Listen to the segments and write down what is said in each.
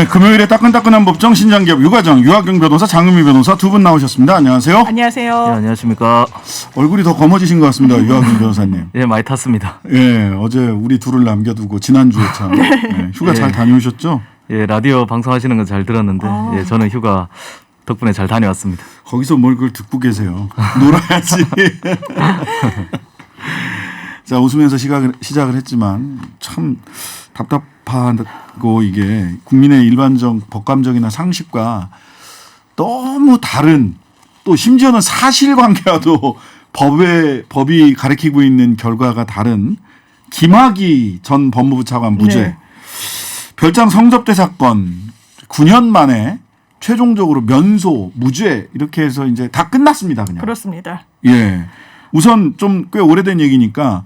네, 금요일에 따끈따끈한 법정 신장기업 유가정 유하경 변호사 장은미 변호사 두 분 나오셨습니다. 안녕하세요. 안녕하세요. 네, 안녕하십니까. 얼굴이 더 검어지신 것 같습니다. 유하경 변호사님. 예, 많이 탔습니다. 예, 어제 우리 둘을 남겨두고 지난주에 참 휴가 예. 잘 다녀오셨죠? 예, 라디오 방송하시는 건 잘 들었는데 예, 저는 휴가 덕분에 잘 다녀왔습니다. 거기서 뭘 그걸 듣고 계세요. 놀아야지. 자, 웃으면서 시작을 했지만 참 답답하고 이게 국민의 일반적 법감정이나 상식과 너무 다른 또 심지어는 사실관계와도 법이 가리키고 있는 결과가 다른 김학의 전 법무부 차관 무죄. 네. 별장 성접대 사건 9년 만에 최종적으로 면소, 무죄 이렇게 해서 이제 다 끝났습니다. 그냥. 그렇습니다. 예. 우선 좀 꽤 오래된 얘기니까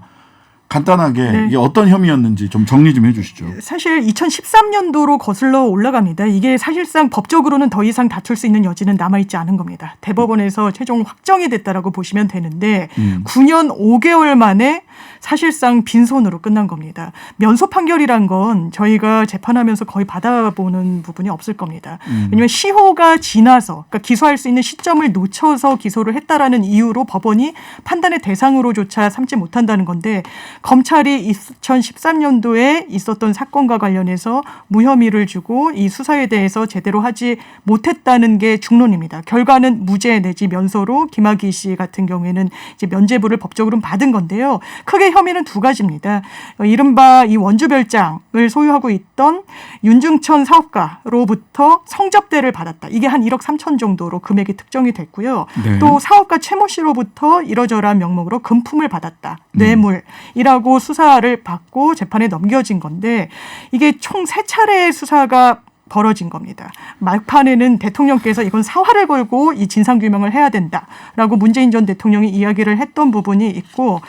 간단하게 네. 이게 어떤 혐의였는지 좀 정리 좀 해 주시죠. 사실 2013년도로 거슬러 올라갑니다. 이게 사실상 법적으로는 더 이상 다툴 수 있는 여지는 남아있지 않은 겁니다. 대법원에서 최종 확정이 됐다라고 보시면 되는데 9년 5개월 만에 사실상 빈손으로 끝난 겁니다. 면소 판결이란 건 저희가 재판하면서 거의 받아보는 부분이 없을 겁니다. 왜냐하면 시효가 지나서 그러니까 기소할 수 있는 시점을 놓쳐서 기소를 했다라는 이유로 법원이 판단의 대상으로조차 삼지 못한다는 건데 검찰이 2013년도에 있었던 사건과 관련해서 무혐의를 주고 이 수사에 대해서 제대로 하지 못했다는 게 중론입니다. 결과는 무죄 내지 면소로 김학의 씨 같은 경우에는 이제 면죄부를 법적으로는 받은 건데요. 크게 혐의는 두 가지입니다. 이른바 이 원주별장을 소유하고 있던 윤중천 사업가로부터 성접대를 받았다. 이게 한 1억 3천 정도로 금액이 특정이 됐고요. 네. 또 사업가 최모 씨로부터 이러저러한 명목으로 금품을 받았다. 뇌물이라고 수사를 받고 재판에 넘겨진 건데 이게 총 3차례의 수사가 벌어진 겁니다. 막판에는 대통령께서 이건 사활을 걸고 이 진상규명을 해야 된다라고 문재인 전 대통령이 이야기를 했던 부분이 있고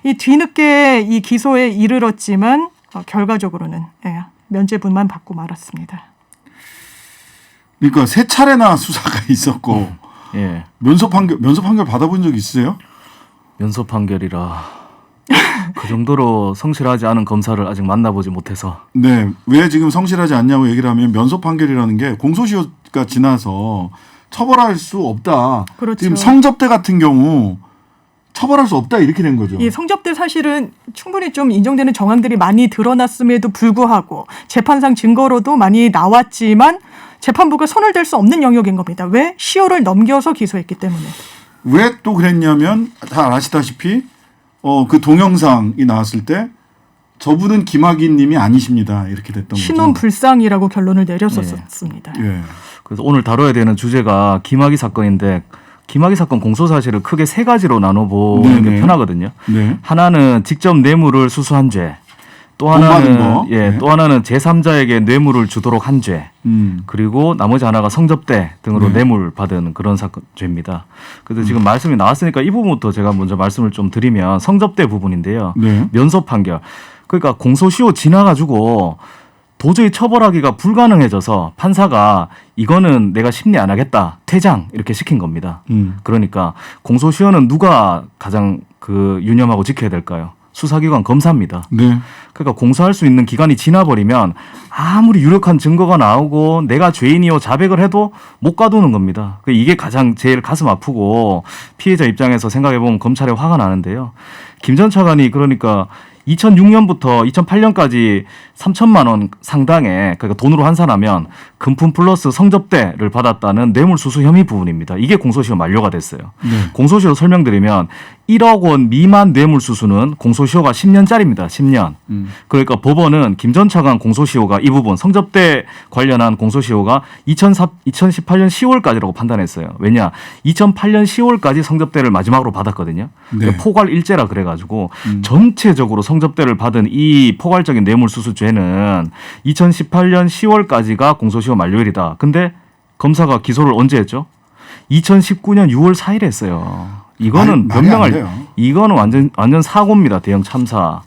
이 뒤늦게 이 기소에 이르렀지만 결과적으로는 면죄부만 받고 말았습니다. 그러니까 세 차례나 수사가 있었고 예, 면소 판결 받아본 적 있으세요? 면소 판결이라 그 정도로 성실하지 않은 검사를 아직 만나보지 못해서. 네. 왜 지금 성실하지 않냐고 얘기를 하면 면소 판결이라는 게 공소시효가 지나서 처벌할 수 없다. 그렇죠. 지금 성접대 같은 경우 처벌할 수 없다 이렇게 된 거죠. 이 성접대 사실은 충분히 좀 인정되는 정황들이 많이 드러났음에도 불구하고 재판상 증거로도 많이 나왔지만 재판부가 손을 댈 수 없는 영역인 겁니다. 왜? 시효를 넘겨서 기소했기 때문에. 왜 또 그랬냐면 다 아시다시피 그 동영상이 나왔을 때 저분은 김학의 님이 아니십니다. 이렇게 됐던 거죠. 신원 불상이라고 결론을 내렸었습니다. 예. 그래서 오늘 다뤄야 되는 주제가 김학의 사건인데 김학의 사건 공소 사실을 크게 세 가지로 나눠보는 네네. 게 편하거든요. 네. 하나는 직접 뇌물을 수수한 죄. 또 돈 받은 하나는 거. 네. 또 하나는 제3자에게 뇌물을 주도록 한 죄. 그리고 나머지 하나가 성접대 등으로 네. 뇌물 받은 그런 사건 죄입니다. 그래서 지금 말씀이 나왔으니까 이 부분부터 제가 먼저 말씀을 좀 드리면 성접대 부분인데요. 네. 면소 판결. 그러니까 공소시효 지나가지고 도저히 처벌하기가 불가능해져서 판사가 이거는 내가 심리 안 하겠다. 퇴장 이렇게 시킨 겁니다. 그러니까 공소시효는 누가 가장 유념하고 지켜야 될까요? 수사기관 검사입니다. 네. 그러니까 공소할 수 있는 기간이 지나버리면 아무리 유력한 증거가 나오고 내가 죄인이요 자백을 해도 못 가두는 겁니다. 이게 가장 제일 가슴 아프고 피해자 입장에서 생각해보면 검찰에 화가 나는데요. 김 전 차관이 그러니까 2006년부터 2008년까지 3천만 원 상당의 그러니까 돈으로 환산하면 금품 플러스 성접대를 받았다는 뇌물수수 혐의 부분입니다. 이게 공소시효 만료가 됐어요. 네. 공소시효 설명드리면 1억 원 미만 뇌물수수는 공소시효가 10년짜리입니다. 10년. 그러니까 법원은 김 전 차관 공소시효가 이 부분 성접대 관련한 공소시효가 2018년 10월까지라고 판단했어요. 왜냐? 2008년 10월까지 성접대를 마지막으로 받았거든요. 네. 포괄일제라 그래가지고 전체적으로 성접대를 받은 이 포괄적인 뇌물수수죄는 2018년 10월까지가 공소시효 만료일이다. 근데 검사가 기소를 언제 했죠? 2019년 6월 4일에 했어요. 이거는 말이 안 변명할 돼요. 이거는 완전 사고입니다. 대형 참사.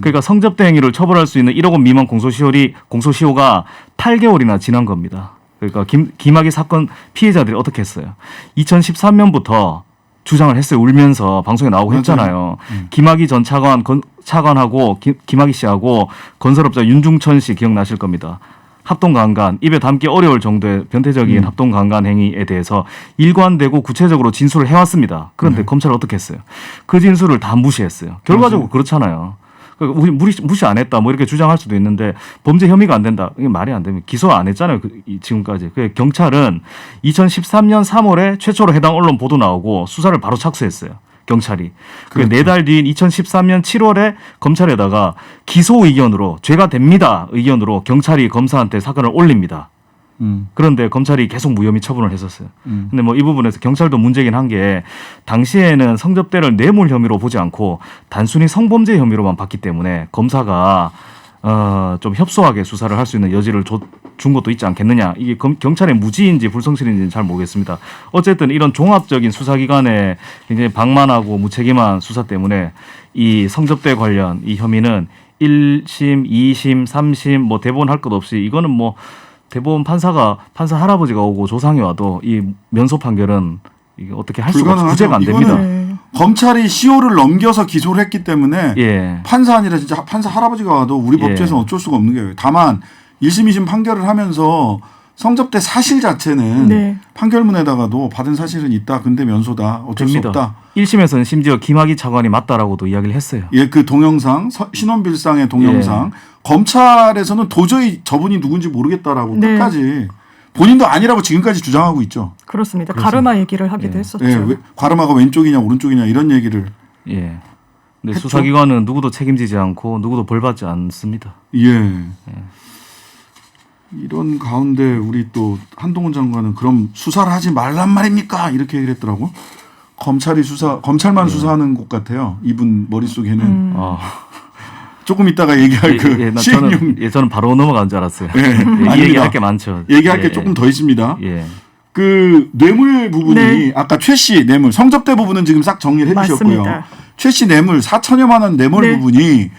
그러니까 성접대 행위를 처벌할 수 있는 1억 원 미만 공소시효가 8개월이나 지난 겁니다. 그러니까 김학의 사건 피해자들이 어떻게 했어요? 2013년부터 주장을 했어요. 울면서 방송에 나오고 맞아요. 했잖아요. 김학의 전 차관하고 김학의 씨하고 건설업자 윤중천 씨 기억나실 겁니다. 합동강간, 입에 담기 어려울 정도의 변태적인 합동강간 행위에 대해서 일관되고 구체적으로 진술을 해왔습니다. 그런데 검찰은 어떻게 했어요? 그 진술을 다 무시했어요. 결과적으로 그렇잖아요. 무시 안 했다 뭐 이렇게 주장할 수도 있는데 범죄 혐의가 안 된다. 이게 말이 안 되면 기소 안 했잖아요. 지금까지. 경찰은 2013년 3월에 최초로 해당 언론 보도 나오고 수사를 바로 착수했어요. 경찰이. 그렇죠. 4달 뒤인 2013년 7월에 검찰에다가 기소 의견으로 죄가 됩니다 의견으로 경찰이 검사한테 사건을 올립니다. 그런데 검찰이 계속 무혐의 처분을 했었어요. 근데 뭐 이 부분에서 경찰도 문제긴 한 게 당시에는 성접대를 뇌물 혐의로 보지 않고 단순히 성범죄 혐의로만 봤기 때문에 검사가 좀 협소하게 수사를 할 수 있는 여지를 준 것도 있지 않겠느냐. 이게 경찰의 무지인지 불성실인지는 잘 모르겠습니다. 어쨌든 이런 종합적인 수사기관의 굉장히 방만하고 무책임한 수사 때문에 이 성접대 관련 이 혐의는 1심, 2심, 3심 뭐 대법원 할 것 없이 이거는 뭐 대법원 판사 할아버지가 오고 조상이 와도 이 면소 판결은 이게 어떻게 할 수가 없어. 구제가 안 됩니다. 네. 검찰이 시효를 넘겨서 기소를 했기 때문에 예. 판사 아니라 진짜 판사 할아버지가 와도 우리 예. 법조에서는 어쩔 수가 없는 거예요. 다만 1심, 2심 판결을 하면서 성접대 사실 자체는 네. 판결문에다가도 받은 사실은 있다. 근데 면소다. 어쩔 수 없다. 1심에서는 심지어 김학의 차관이 맞다라고도 이야기를 했어요. 예, 그 동영상 신원빌상의 동영상 검찰에서는 도저히 저분이 누군지 모르겠다라고 네. 끝까지 본인도 아니라고 지금까지 주장하고 있죠. 그렇습니다. 가르마 얘기를 하기도 했었죠. 예, 과르마가 왼쪽이냐 오른쪽이냐 이런 얘기를 예. 근데 했죠. 수사기관은 누구도 책임지지 않고 누구도 벌받지 않습니다. 예. 이런 가운데 우리 또 한동훈 장관은 그럼 수사를 하지 말란 말입니까? 이렇게 얘기를 했더라고. 검찰만 수사하는 곳 같아요. 이분 머릿속에는. 조금 이따가 얘기할 저는 바로 넘어간 줄 알았어요. 아닙니다. 얘기할 게 많죠. 얘기할 게 조금 더 있습니다. 예. 그 뇌물 부분이 네. 아까 최 씨 뇌물 성접대 부분은 지금 싹 정리를 해주셨고요. 맞습니다. 최 씨 뇌물 4천여만 원 뇌물 네. 부분이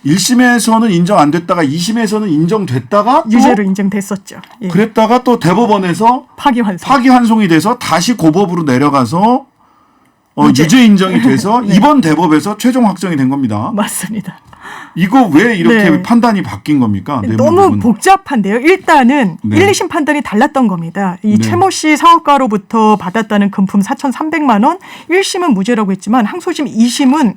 1심에서는 인정 안 됐다가 2심에서는 인정됐다가 유죄로 인정됐었죠. 예. 그랬다가 또 대법원에서 파기환송이 돼서 다시 고법으로 내려가서 유죄 인정이 돼서 네. 이번 대법에서 최종 확정이 된 겁니다. 맞습니다. 이거 왜 이렇게 네. 판단이 바뀐 겁니까? 너무 복잡한데요. 일단은 네. 1, 2심 판단이 달랐던 겁니다. 이 네. 최모 씨 사업가로부터 받았다는 금품 4,300만 원, 1심은 무죄라고 했지만 항소심 2심은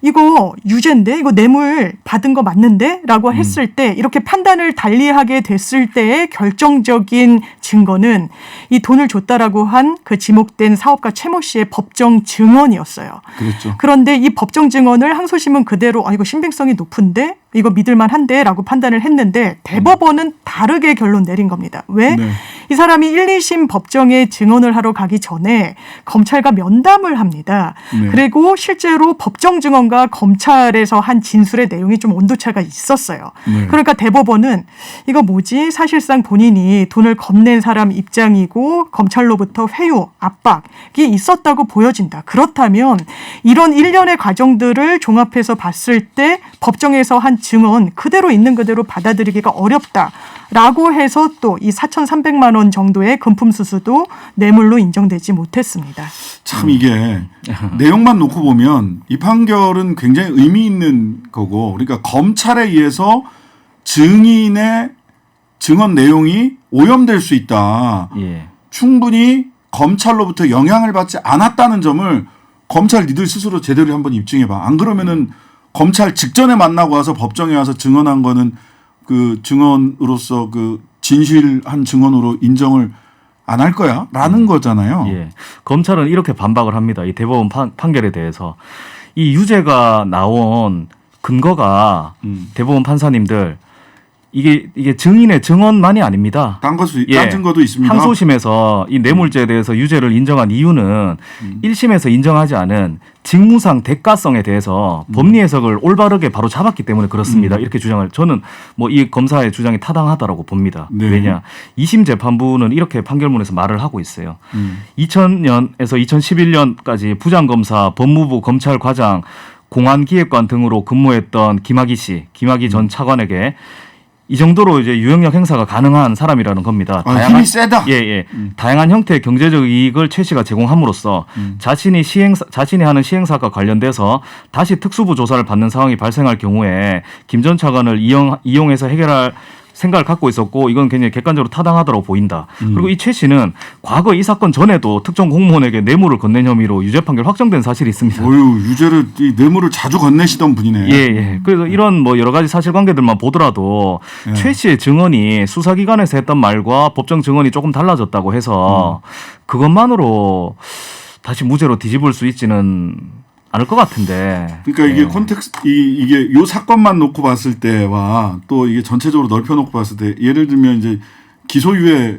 이거 유죄인데 이거 뇌물 받은 거 맞는데? 라고 했을 때 이렇게 판단을 달리하게 됐을 때의 결정적인 증거는 이 돈을 줬다라고 한 그 지목된 사업가 최모 씨의 법정 증언이었어요. 그렇죠. 그런데 이 법정 증언을 항소심은 그대로 이거 신빙성이 높은데 이거 믿을만한데라고 판단을 했는데 대법원은 다르게 결론 내린 겁니다. 왜? 네. 이 사람이 1, 2심 법정에 증언을 하러 가기 전에 검찰과 면담을 합니다. 네. 그리고 실제로 법정 증언과 검찰에서 한 진술의 내용이 좀 온도차가 있었어요. 네. 그러니까 대법원은 이거 뭐지? 사실상 본인이 돈을 건넨 사람 입장이고 검찰로부터 회유, 압박이 있었다고 보여진다. 그렇다면 이런 일련의 과정들을 종합해서 봤을 때 법정에서 한 증언 그대로 있는 그대로 받아들이기가 어렵다라고 해서 또 이 4,300만 원 정도의 금품 수수도 뇌물로 인정되지 못했습니다. 참 이게 내용만 놓고 보면 이 판결은 굉장히 의미 있는 거고 그러니까 검찰에 의해서 증인의 증언 내용이 오염될 수 있다. 예. 충분히 검찰로부터 영향을 받지 않았다는 점을 검찰 니들 스스로 제대로 한번 입증해봐. 안 그러면은 검찰 직전에 만나고 와서 법정에 와서 증언한 거는 그 증언으로서 그 진실한 증언으로 인정을 안 할 거야? 라는 거잖아요. 예. 검찰은 이렇게 반박을 합니다. 이 대법원 판결에 대해서. 이 유죄가 나온 근거가 대법원 판사님들 이게 증인의 증언만이 아닙니다. 딴 증거도 있습니다. 항소심에서 이 뇌물죄에 대해서 유죄를 인정한 이유는 1심에서 인정하지 않은 직무상 대가성에 대해서 법리 해석을 올바르게 바로 잡았기 때문에 그렇습니다. 이렇게 주장을 저는 뭐 이 검사의 주장이 타당하다라고 봅니다. 네. 왜냐 2심 재판부는 이렇게 판결문에서 말을 하고 있어요. 2000년에서 2011년까지 부장검사, 법무부 검찰과장, 공안기획관 등으로 근무했던 김학의 전 차관에게 이 정도로 이제 유형력 행사가 가능한 사람이라는 겁니다. 힘이 세다. 예. 다양한 형태의 경제적 이익을 최 씨가 제공함으로써 자신이 하는 시행사과 관련돼서 다시 특수부 조사를 받는 상황이 발생할 경우에 김 전 차관을 이용해서 해결할 생각을 갖고 있었고 이건 굉장히 객관적으로 타당하다고 보인다. 그리고 이 최 씨는 과거 이 사건 전에도 특정 공무원에게 뇌물을 건넨 혐의로 유죄 판결 확정된 사실이 있습니다. 어유 유죄를 이 뇌물을 자주 건네시던 분이네. 예. 그래서 이런 뭐 여러 가지 사실관계들만 보더라도 예. 최 씨의 증언이 수사기관에서 했던 말과 법정 증언이 조금 달라졌다고 해서 그것만으로 다시 무죄로 뒤집을 수 있지는 않을 것 같은데. 그러니까 이게 예. 이게 요 사건만 놓고 봤을 때와 또 이게 전체적으로 넓혀 놓고 봤을 때 예를 들면 이제 기소유예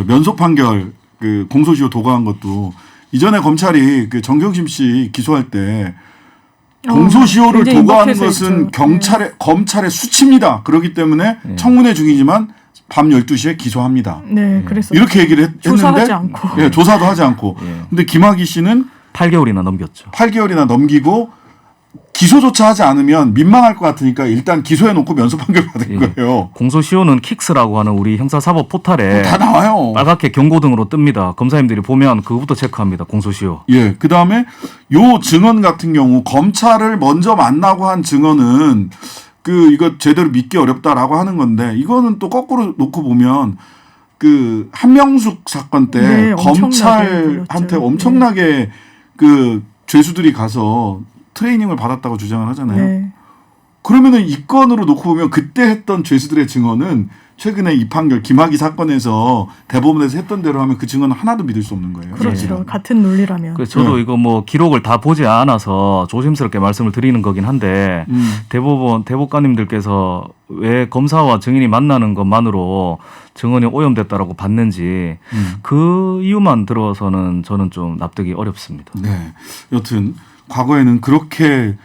면소 판결 그 공소시효 도과한 것도 이전에 검찰이 그 정경심 씨 기소할 때 공소시효를 굉장히 도과하는 임박해서 것은 있죠. 검찰의 수치입니다. 그렇기 때문에 청문회 중이지만 밤 12시에 기소합니다. 네, 그래서 이렇게 얘기를 했는데 조사하지 않고. 예, 조사도 하지 않고. 예. 근데 김학의 씨는 8개월이나 넘겼죠. 8개월이나 넘기고 기소조차 하지 않으면 민망할 것 같으니까 일단 기소해놓고 면소 판결 받은 예. 거예요. 공소시효는 킥스라고 하는 우리 형사사법 포탈에 다 나와요. 빨갛게 경고등으로 뜹니다. 검사님들이 보면 그거부터 체크합니다. 공소시효. 예, 그 다음에 요 증언 같은 경우 검찰을 먼저 만나고 한 증언은 이거 제대로 믿기 어렵다라고 하는 건데 이거는 또 거꾸로 놓고 보면 그 한명숙 사건 때 네, 엄청나게 검찰한테 불렀죠. 엄청나게 그 죄수들이 가서 트레이닝을 받았다고 주장을 하잖아요. 네. 그러면은 이 건으로 놓고 보면 그때 했던 죄수들의 증언은 최근에 이 판결 김학의 사건에서 대법원에서 했던 대로 하면 그 증언은 하나도 믿을 수 없는 거예요. 그렇죠. 사실은. 같은 논리라면. 그래서 저도 네. 이거 뭐 기록을 다 보지 않아서 조심스럽게 말씀을 드리는 거긴 한데 대법관님들께서 왜 검사와 증인이 만나는 것만으로 증언이 오염됐다라고 봤는지 그 이유만 들어서는 저는 좀 납득이 어렵습니다. 네. 여튼 과거에는 그렇게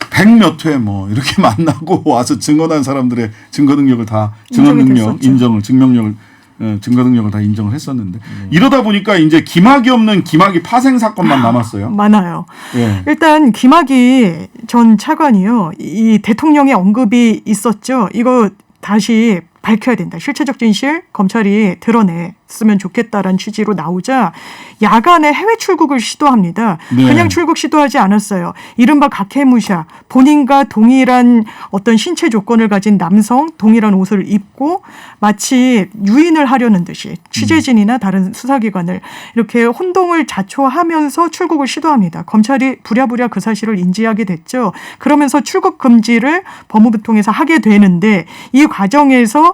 백몇 회 뭐 이렇게 만나고 와서 증언한 사람들의 증거 능력을 다 증언 인정이 능력 됐었죠. 인정을 증거 능력을 다 인정을 했었는데 이러다 보니까 이제 김학의 없는 김학의 파생 사건만 남았어요. 많아요. 예. 일단 김학의 전 차관이요. 이 대통령의 언급이 있었죠. 이거 다시 밝혀야 된다. 실체적 진실 검찰이 드러냈으면 좋겠다라는 취지로 나오자 야간에 해외 출국을 시도합니다. 네. 그냥 출국 시도하지 않았어요. 이른바 각해무샤, 본인과 동일한 어떤 신체 조건을 가진 남성, 동일한 옷을 입고 마치 유인을 하려는 듯이 취재진이나 다른 수사기관을 이렇게 혼동을 자초하면서 출국을 시도합니다. 검찰이 부랴부랴 그 사실을 인지하게 됐죠. 그러면서 출국 금지를 법무부 통해서 하게 되는데 이 과정에서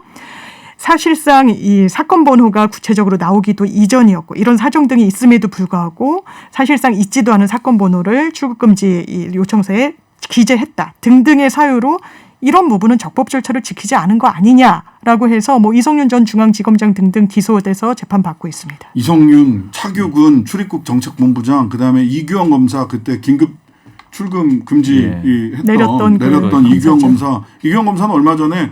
사실상 이 사건 번호가 구체적으로 나오기도 이전이었고 이런 사정 등이 있음에도 불구하고 사실상 있지도 않은 사건 번호를 출국금지 요청서에 기재했다 등등의 사유로 이런 부분은 적법 절차를 지키지 않은 거 아니냐라고 해서 뭐 이성윤 전 중앙지검장 등등 기소돼서 재판받고 있습니다. 이성윤, 차규근 출입국 정책본부장 그다음에 이규영 검사 그때 긴급 출금 금지 내렸던 내렸던 이규영 검사죠. 검사. 이규영 검사는 얼마 전에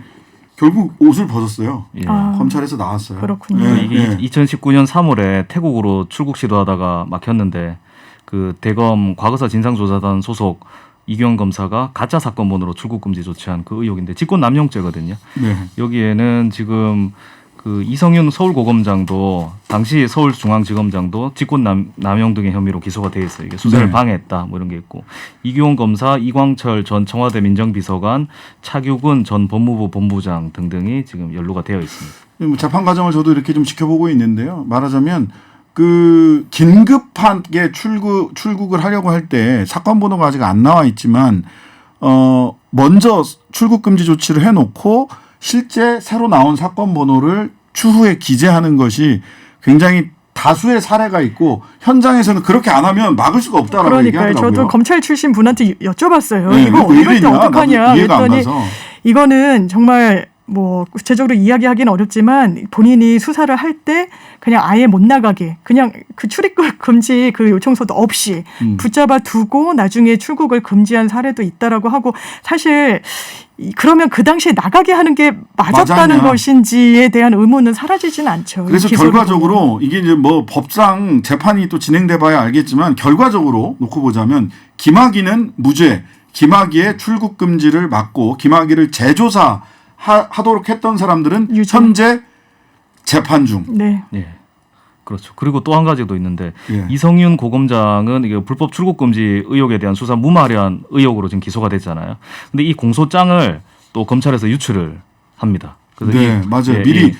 결국 옷을 벗었어요. 예. 아. 검찰에서 나왔어요. 그렇군요. 예, 이게 예. 2019년 3월에 태국으로 출국 시도하다가 막혔는데 그 대검 과거사 진상조사단 소속 이규영 검사가 가짜 사건본으로 출국 금지 조치한 그 의혹인데 직권 남용죄거든요. 네. 여기에는 지금 그 이성윤 서울고검장도 당시 서울중앙지검장도 직권 남용 등의 혐의로 기소가 돼 있어요. 이게 수사를 네. 방해했다 뭐 이런 게 있고 이규용 검사, 이광철 전 청와대 민정비서관, 차규근 전 법무부 본부장 등등이 지금 연루가 되어 있습니다. 뭐 재판 과정을 저도 이렇게 좀 지켜보고 있는데요. 말하자면 그 긴급하게 출국을 하려고 할 때 사건 번호가 아직 안 나와 있지만 먼저 출국 금지 조치를 해놓고 실제 새로 나온 사건 번호를 추후에 기재하는 것이 굉장히 다수의 사례가 있고 현장에서는 그렇게 안 하면 막을 수가 없다라고 그러니까요. 얘기하더라고요. 저도 검찰 출신 분한테 여쭤봤어요. 네, 이거 왜 이럴 때 이랬냐? 어떡하냐 나도 이해가 안 했더니 가서. 이거는 정말 뭐 구체적으로 이야기하기는 어렵지만 본인이 수사를 할 때 그냥 아예 못 나가게 그냥 그 출입국 금지 그 요청서도 없이 붙잡아 두고 나중에 출국을 금지한 사례도 있다라고 하고 사실 그러면 그 당시에 나가게 하는 게 맞았다는 맞았냐. 것인지에 대한 의문은 사라지진 않죠. 그래서 기소를 결과적으로 보면. 이게 이제 뭐 법상 재판이 또 진행돼 봐야 알겠지만 결과적으로 놓고 보자면 김학의는 무죄, 김학의의 출국 금지를 막고 김학의를 재조사하도록 했던 사람들은 유죄. 현재 재판 중. 네. 예. 그렇죠. 그리고 또 한 가지도 있는데 예. 이성윤 고검장은 이게 불법 출국 금지 의혹에 대한 수사 무마련 의혹으로 지금 기소가 됐잖아요. 근데 이 공소장을 또 검찰에서 유출을 합니다. 그래서 네, 맞아요. 예, 미리 예.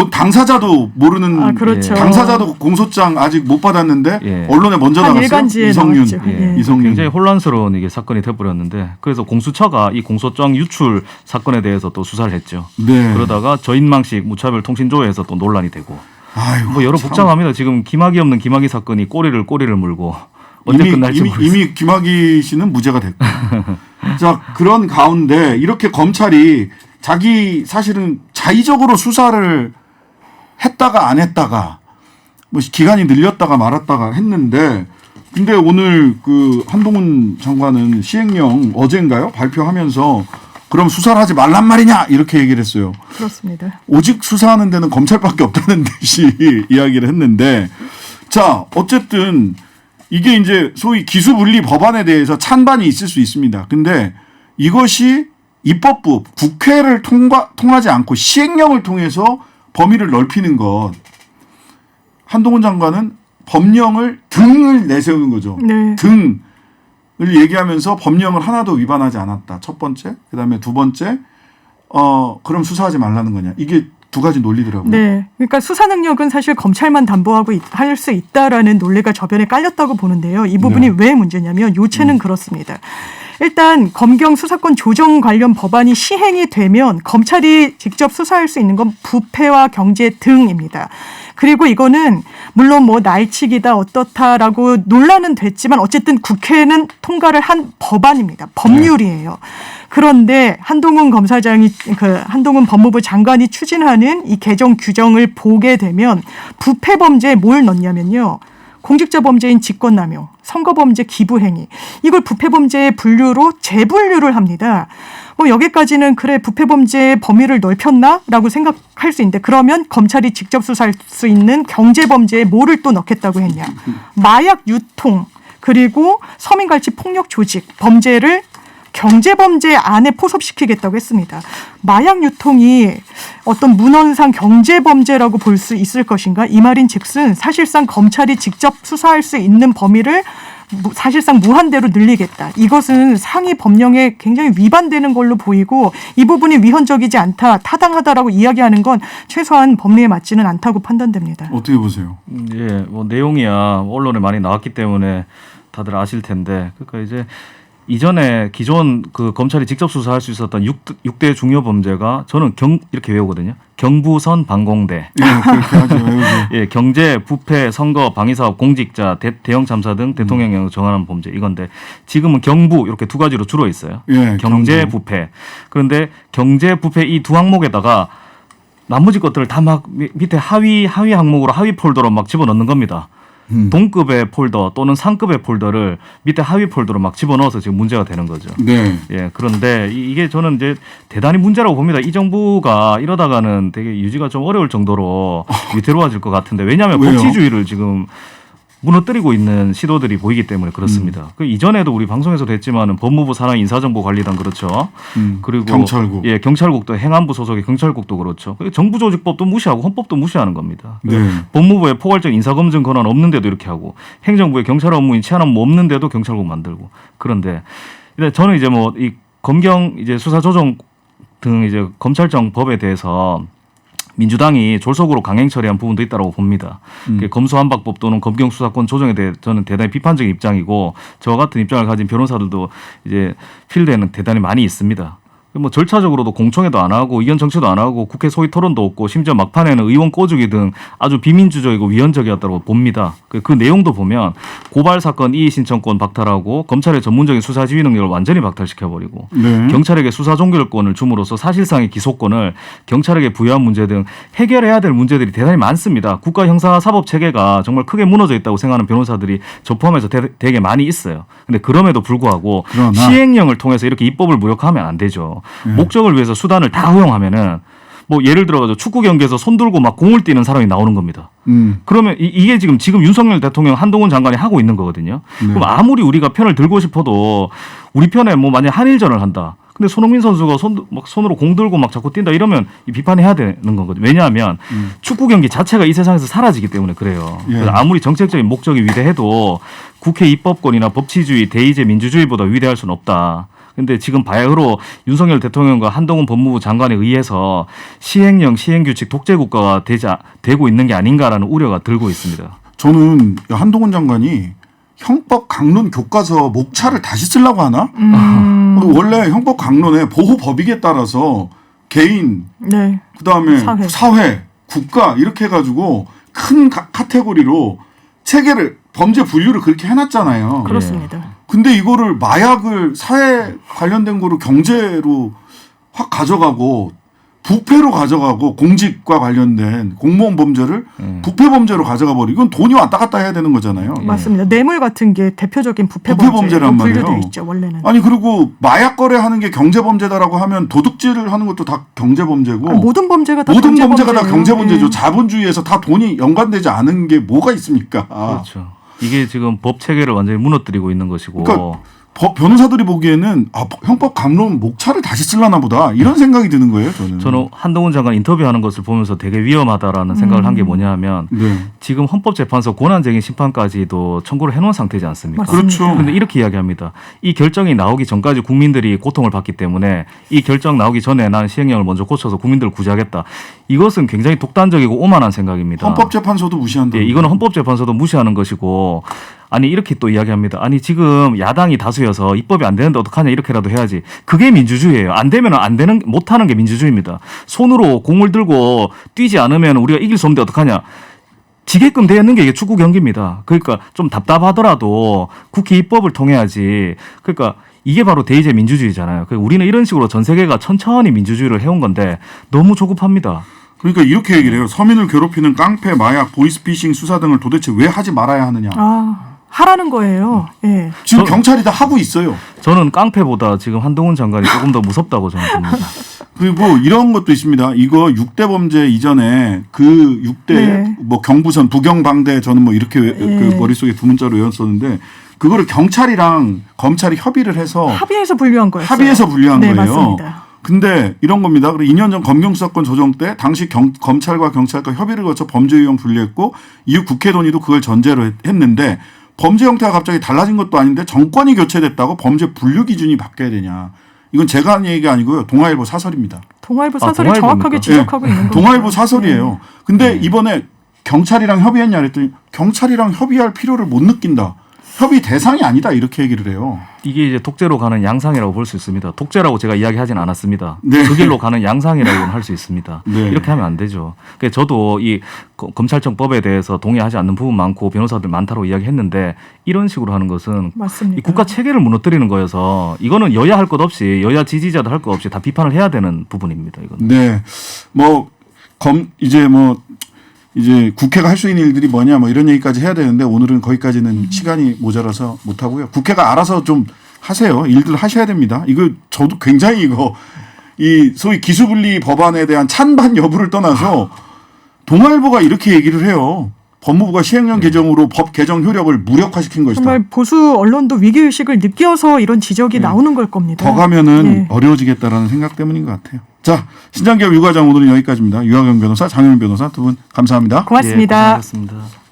당사자도 모르는 그렇죠. 당사자도 공소장 아직 못 받았는데 예. 언론에 먼저 한 나갔어요. 일간지에 이성윤. 나왔죠. 예. 이성윤. 굉장히 혼란스러운 이게 사건이 돼버렸는데 그래서 공수처가 이 공소장 유출 사건에 대해서 또 수사를 했죠. 네. 그러다가 저인망식 무차별 통신조회에서 또 논란이 되고 아이고, 뭐 여러 참. 복잡합니다. 지금 김학의 없는 김학의 사건이 꼬리를 물고 언제 끝날지 모르겠어요. 이미 김학의 씨는 무죄가 됐고. 자, 그런 가운데 이렇게 검찰이 자기 사실은 자의적으로 수사를 했다가 안 했다가 뭐 기간이 늘렸다가 말았다가 했는데 근데 오늘 그 한동훈 장관은 시행령 어젠가요? 발표하면서 그럼 수사를 하지 말란 말이냐 이렇게 얘기를 했어요. 그렇습니다. 오직 수사하는 데는 검찰밖에 없다는 듯이 이야기를 했는데 자 어쨌든 이게 이제 소위 기수분리 법안에 대해서 찬반이 있을 수 있습니다. 근데 이것이 입법부 국회를 통하지 않고 시행령을 통해서 범위를 넓히는 것 한동훈 장관은 법령을 등을 내세우는 거죠. 네. 등을 얘기하면서 법령을 하나도 위반하지 않았다. 첫 번째. 그다음에 두 번째. 그럼 수사하지 말라는 거냐. 이게 두 가지 논리더라고요. 네. 그러니까 수사 능력은 사실 검찰만 담보하고 할 수 있다라는 논리가 저변에 깔렸다고 보는데요. 이 부분이 네. 왜 문제냐면 요체는 그렇습니다. 일단 검경 수사권 조정 관련 법안이 시행이 되면 검찰이 직접 수사할 수 있는 건 부패와 경제 등입니다. 그리고 이거는 물론 뭐 날치기다 어떻다라고 논란은 됐지만 어쨌든 국회는 통과를 한 법안입니다. 법률이에요. 그런데 한동훈 한동훈 법무부 장관이 추진하는 이 개정 규정을 보게 되면 부패 범죄에 뭘 넣냐면요. 공직자 범죄인 직권남용, 선거범죄 기부행위 이걸 부패범죄의 분류로 재분류를 합니다. 뭐 여기까지는 그래 부패범죄의 범위를 넓혔나라고 생각할 수 있는데 그러면 검찰이 직접 수사할 수 있는 경제범죄에 뭐를 또 넣겠다고 했냐. 마약 유통 그리고 서민갈치 폭력 조직 범죄를 경제범죄 안에 포섭시키겠다고 했습니다. 마약 유통이 어떤 문헌상 경제범죄라고 볼 수 있을 것인가? 이 말인 즉슨 사실상 검찰이 직접 수사할 수 있는 범위를 사실상 무한대로 늘리겠다. 이것은 상위 법령에 굉장히 위반되는 걸로 보이고 이 부분이 위헌적이지 않다, 타당하다라고 이야기하는 건 최소한 법리에 맞지는 않다고 판단됩니다. 어떻게 보세요? 예, 뭐 내용이야 언론에 많이 나왔기 때문에 다들 아실 텐데 그러니까 이제 이전에 기존 그 검찰이 직접 수사할 수 있었던 6대 중요 범죄가 저는 이렇게 외우거든요. 경부선 방공대. 예, 그렇게 하죠. 예, 경제, 부패, 선거, 방위사업, 공직자, 대형 참사 등 대통령령을 정하는 범죄 이건데 지금은 경부 이렇게 두 가지로 줄어 있어요. 예, 경제, 경부. 부패. 그런데 경제, 부패 이 두 항목에다가 나머지 것들을 다 막 밑에 하위 항목으로 하위 폴더로 막 집어넣는 겁니다. 동급의 폴더 또는 상급의 폴더를 밑에 하위 폴더로 막 집어넣어서 지금 문제가 되는 거죠. 네. 예, 그런데 이게 저는 이제 대단히 문제라고 봅니다. 이 정부가 이러다가는 되게 유지가 좀 어려울 정도로 위태로워질 것 같은데 왜냐하면 왜요? 법치주의를 지금 무너뜨리고 있는 시도들이 보이기 때문에 그렇습니다. 그 이전에도 우리 방송에서도 했지만은 법무부 산하 인사정보관리단 그렇죠. 그리고 경찰국. 예, 경찰국도 행안부 소속의 경찰국도 그렇죠. 정부조직법도 무시하고 헌법도 무시하는 겁니다. 네. 법무부에 포괄적 인사검증 권한 없는데도 이렇게 하고 행정부에 경찰 업무인 치안 업무 없는데도 경찰국 만들고 그런데 저는 이제 뭐 이 검경 이제 수사조정 등 이제 검찰청 법에 대해서 민주당이 졸속으로 강행 처리한 부분도 있다고 봅니다. 검수완박법 또는 검경 수사권 조정에 대해 저는 대단히 비판적인 입장이고 저 같은 입장을 가진 변호사들도 이제 필드에는 대단히 많이 있습니다. 뭐 절차적으로도 공청회도 안 하고 의견 정치도 안 하고 국회 소위 토론도 없고 심지어 막판에는 의원 꼬주기 등 아주 비민주적이고 위헌적이었다고 봅니다. 그 내용도 보면 고발 사건 이의 신청권 박탈하고 검찰의 전문적인 수사 지휘 능력을 완전히 박탈시켜버리고 네. 경찰에게 수사 종결권을 줌으로써 사실상의 기소권을 경찰에게 부여한 문제 등 해결해야 될 문제들이 대단히 많습니다. 국가 형사 사법 체계가 정말 크게 무너져 있다고 생각하는 변호사들이 저 포함해서 되게 많이 있어요. 근데 그럼에도 불구하고 그러나 시행령을 통해서 이렇게 입법을 무력화하면 안 되죠. 목적을 위해서 수단을 다 허용하면은 뭐 예를 들어가지고 축구 경기에서 손 들고 막 공을 뛰는 사람이 나오는 겁니다. 그러면 이게 지금 윤석열 대통령 한동훈 장관이 하고 있는 거거든요. 그럼 아무리 우리가 편을 들고 싶어도 우리 편에 뭐 만약 한일전을 한다. 근데 손흥민 선수가 손으로 공 들고 막 자꾸 뛴다 이러면 비판해야 되는 거거든요. 왜냐하면 축구 경기 자체가 이 세상에서 사라지기 때문에 그래요. 예. 그래서 아무리 정책적인 목적이 위대해도 국회 입법권이나 법치주의, 대의제 민주주의보다 위대할 수는 없다. 근데 지금 바야흐로 윤석열 대통령과 한동훈 법무부 장관에 의해서 시행령, 시행규칙 독재 국가가 되고 있는 게 아닌가라는 우려가 들고 있습니다. 저는 한동훈 장관이 형법 강론 교과서 목차를 다시 쓰려고 하나? 원래 형법 강론에 보호 법익에 따라서 개인, 네. 그다음에 사회, 국가 이렇게 해가지고 큰 카테고리로 체계를 범죄 분류를 그렇게 해놨잖아요. 그렇습니다. 근데 이거를 마약을 사회 관련된 거로 경제로 확 가져가고 부패로 가져가고 공직과 관련된 공무원 범죄를 부패 범죄로 가져가 버리고 이건 돈이 왔다 갔다 해야 되는 거잖아요. 맞습니다. 뇌물 같은 게 대표적인 부패 범죄란 말이에요. 분류돼 있죠, 원래는. 아니 그리고 마약 거래하는 게 경제 범죄다라고 하면 도둑질을 하는 것도 다 경제 범죄고 모든 범죄가 다 경제 범죄죠. 자본주의에서 다 돈이 연관되지 않은 게 뭐가 있습니까? 그렇죠. 이게 지금 법 체계를 완전히 무너뜨리고 있는 것이고. 그러니까 변호사들이 보기에는 형법 강론 목차를 다시 쓰려나 보다 이런 생각이 드는 거예요. 저는 한동훈 장관 인터뷰하는 것을 보면서 되게 위험하다라는 생각을 한 게 뭐냐 하면 지금 헌법재판소 권한쟁의 심판까지도 청구를 해놓은 상태지 않습니까? 맞습니다. 그렇죠. 그런데 이렇게 이야기합니다. 이 결정이 나오기 전까지 국민들이 고통을 받기 때문에 이 결정 나오기 전에 난 시행령을 먼저 고쳐서 국민들을 구제하겠다. 이것은 굉장히 독단적이고 오만한 생각입니다. 헌법재판소도 무시한다. 예, 이거는 헌법재판소도 무시하는 것이고 아니 이렇게 또 이야기합니다. 아니 지금 야당이 다수여서 입법이 안 되는데 어떡하냐 이렇게라도 해야지. 그게 민주주의예요. 안 되면 안 되는 못하는 게 민주주의입니다. 손으로 공을 들고 뛰지 않으면 우리가 이길 수 없는데 어떡하냐. 지게끔 되어 있는 게 이게 축구 경기입니다. 그러니까 좀 답답하더라도 국회 입법을 통해야지. 그러니까 이게 바로 대의제 민주주의잖아요. 우리는 이런 식으로 전 세계가 천천히 민주주의를 해온 건데 너무 조급합니다. 그러니까 이렇게 얘기를 해요. 서민을 괴롭히는 깡패, 마약, 보이스피싱 수사 등을 도대체 왜 하지 말아야 하느냐. 하라는 거예요. 예. 지금 경찰이 다 하고 있어요. 저는 깡패보다 지금 한동훈 장관이 조금 더 무섭다고 저는 봅니다. 그리고 이런 것도 있습니다. 이거 6대 범죄 이전에 그 6대 뭐 경부선, 부경방대 저는 뭐 이렇게 그 머릿속에 두 문자로 외웠었는데 그거를 경찰이랑 검찰이 협의를 해서 합의해서 분류한 거예요. 합의해서 분류한 거예요. 맞습니다. 근데 이런 겁니다. 그리고 2년 전 검경수사권 조정 때 당시 검찰과 경찰과 협의를 거쳐 범죄 유형 분류했고 이후 국회 논의도 그걸 전제로 했는데 범죄 형태가 갑자기 달라진 것도 아닌데 정권이 교체됐다고 범죄 분류 기준이 바뀌어야 되냐. 이건 제가 한 얘기가 아니고요. 동아일보 사설입니다. 동아일보 사설이 정확하게 지적하고 있는 거예요. 동아일보 사설이에요. 근데 이번에 경찰이랑 협의했냐 그랬더니 경찰이랑 협의할 필요를 못 느낀다. 협의 대상이 아니다 이렇게 얘기를 해요. 이게 이제 독재로 가는 양상이라고 볼 수 있습니다. 독재라고 제가 이야기하진 않았습니다. 네. 그 길로 가는 양상이라고는 할 수 있습니다. 네. 이렇게 하면 안 되죠. 그러니까 저도 이 검찰청법에 대해서 동의하지 않는 부분 많고 변호사들 많다고 이야기했는데 이런 식으로 하는 것은 맞습니다. 이 국가 체계를 무너뜨리는 거여서 이거는 여야 할 것 없이 여야 지지자도 할 것 없이 다 비판을 해야 되는 부분입니다. 이거는. 네, 이제 국회가 할 수 있는 일들이 뭐냐 뭐 이런 얘기까지 해야 되는데 오늘은 거기까지는 시간이 모자라서 못 하고요. 국회가 알아서 좀 하세요. 일들 하셔야 됩니다. 이거 저도 굉장히 이 소위 기수분리 법안에 대한 찬반 여부를 떠나서 동아일보가 이렇게 얘기를 해요. 법무부가 시행령 개정으로 법 개정 효력을 무력화시킨 것이다. 정말 보수 언론도 위기의식을 느껴서 이런 지적이 나오는 걸 겁니다. 더 가면은 어려워지겠다라는 생각 때문인 것 같아요. 자, 신장기업 유과장 오늘은 여기까지입니다. 유학영 변호사, 장현우 변호사 두 분 감사합니다. 고맙습니다. 고생하셨습니다.